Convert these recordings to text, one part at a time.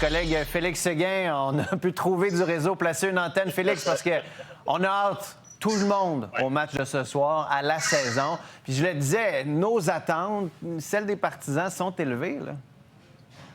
collègue Félix Séguin, on a pu trouver du réseau, placer une antenne, Félix, parce qu'on a hâte, tout le monde, au match de ce soir, à la saison. Puis je le disais, nos attentes, celles des partisans, sont élevées, là.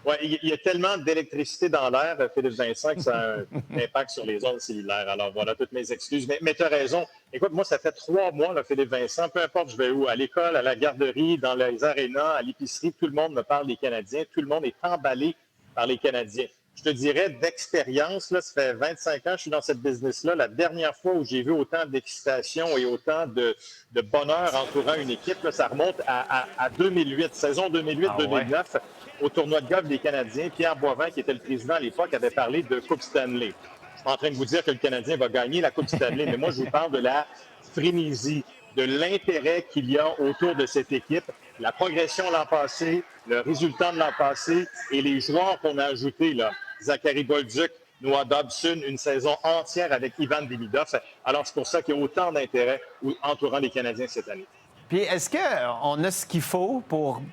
Oui, il y a tellement d'électricité dans l'air, Philippe Vincent, que ça a un impact sur les ondes cellulaires. Alors voilà, toutes mes excuses. Mais tu as raison. Écoute, moi, ça fait 3 mois, là, Philippe Vincent, peu importe je vais où, à l'école, à la garderie, dans les arénas, à l'épicerie, tout le monde me parle des Canadiens. Tout le monde est emballé par les Canadiens. Je te dirais, d'expérience, là, ça fait 25 ans que je suis dans cette business-là. La dernière fois où j'ai vu autant d'excitation et autant de bonheur entourant une équipe, là, ça remonte à 2008, saison 2008-2009. Ah ouais. Au tournoi de golf des Canadiens, Pierre Boivin, qui était le président à l'époque, avait parlé de Coupe Stanley. Je suis pas en train de vous dire que le Canadien va gagner la Coupe Stanley, mais moi, je vous parle de la frénésie, de l'intérêt qu'il y a autour de cette équipe, la progression l'an passé, le résultat de l'an passé et les joueurs qu'on a ajoutés, là. Zachary Bolduc, Noah Dobson, une saison entière avec Ivan Demidov. Alors, c'est pour ça qu'il y a autant d'intérêt entourant les Canadiens cette année. Puis est-ce qu'on a ce qu'il faut pour...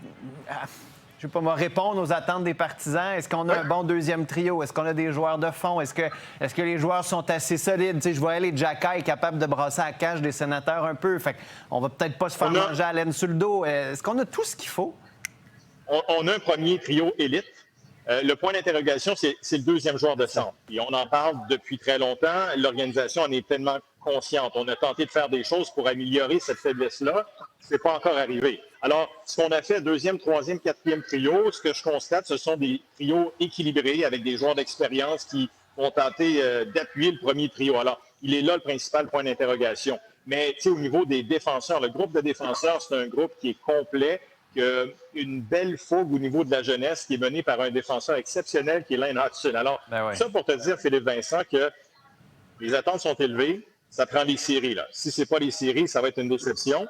je sais pas moi, répondre aux attentes des partisans? Est-ce qu'on a un bon deuxième trio? Est-ce qu'on a des joueurs de fond? Est-ce que les joueurs sont assez solides? Tu sais, je voyais les Jacky capables de brasser à la cage des Sénateurs un peu. Fait qu'on va peut-être pas se faire manger à laine sur le dos. Est-ce qu'on a tout ce qu'il faut? On a un premier trio élite. Le point d'interrogation, c'est le deuxième joueur de centre. Et on en parle depuis très longtemps. L'organisation en est pleinement consciente. On a tenté de faire des choses pour améliorer cette faiblesse-là. Ce n'est pas encore arrivé. Alors, ce qu'on a fait, deuxième, troisième, quatrième trio, ce que je constate, ce sont des trios équilibrés avec des joueurs d'expérience qui vont tenter d'appuyer le premier trio. Alors, il est là le principal point d'interrogation. Mais, tu sais, au niveau des défenseurs, le groupe de défenseurs, c'est un groupe qui est complet, une belle fougue au niveau de la jeunesse qui est menée par un défenseur exceptionnel qui est Lane Hudson. Alors, ça pour te dire, Philippe Vincent, que les attentes sont élevées, ça prend les séries, là. Si ce n'est pas les séries, ça va être une déception.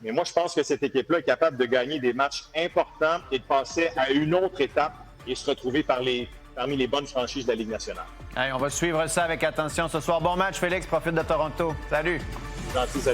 Mais moi, je pense que cette équipe-là est capable de gagner des matchs importants et de passer à une autre étape et se retrouver parmi les bonnes franchises de la Ligue nationale. Allez, on va suivre ça avec attention ce soir. Bon match, Félix. Profite de Toronto. Salut! Gentil, salut.